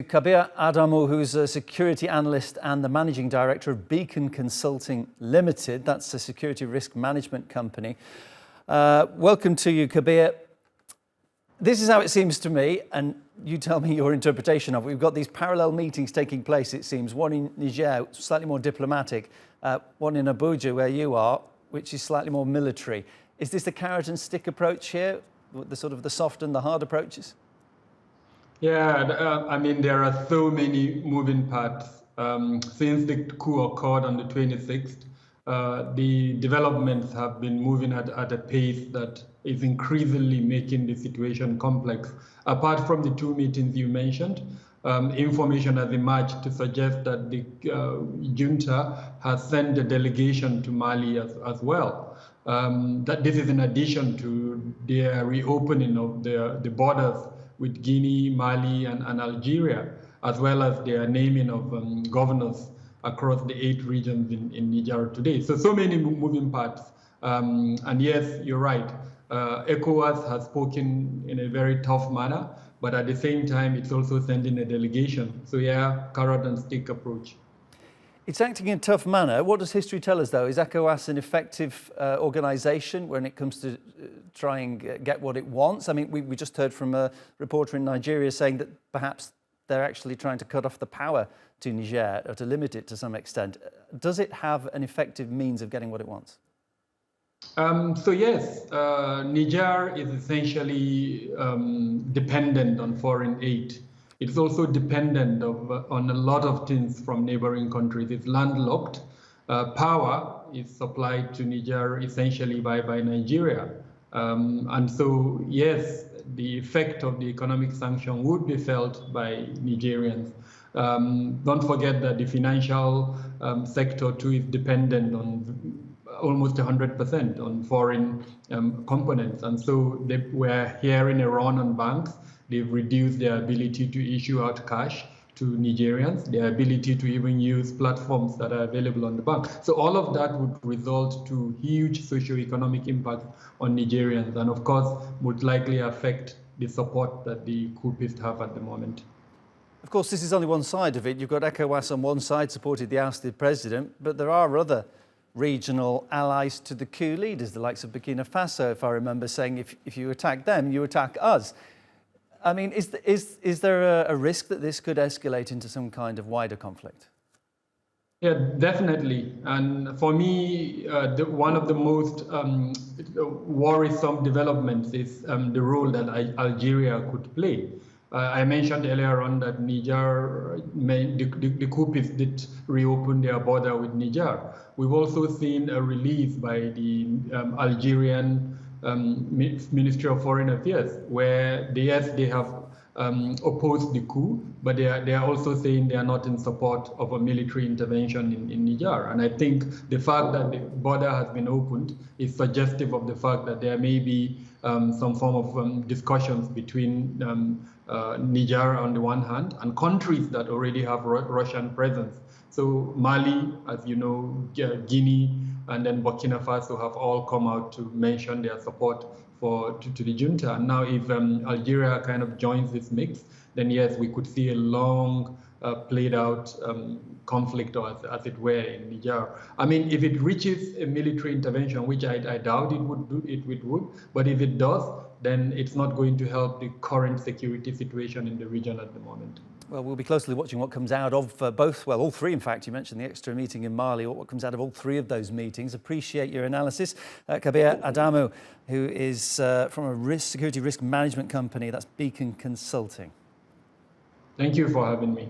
Kabir Adamu, who's a security analyst and the managing director of Beacon Consulting Limited. That's a security risk management company. Welcome to you, Kabir. This is how it seems to me, and you tell me your interpretation of it. We've got these parallel meetings taking place, it seems. One in Niger, slightly more diplomatic. One in Abuja, where you are, which is slightly more military. Is this the carrot and stick approach here? The sort of the soft and the hard approaches? Yeah, I mean, there are so many moving parts. Since the coup occurred on the 26th, the developments have been moving at a pace that is increasingly making the situation complex. Apart from the two meetings you mentioned, information has emerged to suggest that the junta has sent a delegation to Mali as well. That this is in addition to their reopening of the borders with Guinea, Mali, and Algeria, as well as their naming of governors across the 8 regions in Niger today. So many moving parts. And yes, you're right. ECOWAS has spoken in a very tough manner, but at the same time, it's also sending a delegation. So yeah, carrot and stick approach. It's acting in a tough manner. What does history tell us, though? Is ECOWAS an effective organisation when it comes to try and get what it wants? I mean, we just heard from a reporter in Nigeria saying that perhaps they're actually trying to cut off the power to Niger, or to limit it to some extent. Does it have an effective means of getting what it wants? So yes, Niger is essentially dependent on foreign aid. It's also dependent on a lot of things from neighboring countries. It's landlocked. Power is supplied to Niger essentially by Nigeria. And so, yes, the effect of the economic sanction would be felt by Nigerians. Don't forget that the financial sector too is dependent on almost 100% on foreign components. And so we're hearing a run on banks. They've reduced their ability to issue out cash to Nigerians, their ability to even use platforms that are available on the bank. So all of that would result to huge socio-economic impact on Nigerians, and of course would likely affect the support that the coupists have at the moment. Of course, this is only one side of it. You've got ECOWAS on one side, supported the ousted president, but there are other regional allies to the coup leaders, the likes of Burkina Faso, if I remember saying, if you attack them, you attack us. I mean, is there a risk that this could escalate into some kind of wider conflict? Yeah, definitely. And for me, one of the most worrisome developments is the role that Algeria could play. I mentioned earlier on that Niger, the coupists did reopen their border with Niger. We've also seen a release by the Algerian Ministry of Foreign Affairs, where they have opposed the coup, but they are also saying they are not in support of a military intervention in Niger. And I think the fact that the border has been opened is suggestive of the fact that there may be some form of discussions between Niger on the one hand and countries that already have Russian presence. So Mali, as you know, Guinea, and then Burkina Faso have all come out to mention their support to the junta. And now if Algeria kind of joins this mix, then yes, we could see a long played out conflict, or as it were, in Niger. I mean, if it reaches a military intervention, which I doubt it would, but if it does, then it's not going to help the current security situation in the region at the moment. Well, we'll be closely watching what comes out of both, well, all three, in fact. You mentioned the extra meeting in Mali, what comes out of all three of those meetings. Appreciate your analysis. Kabir Adamu, who is from a security risk management company, that's Beacon Consulting. Thank you for having me.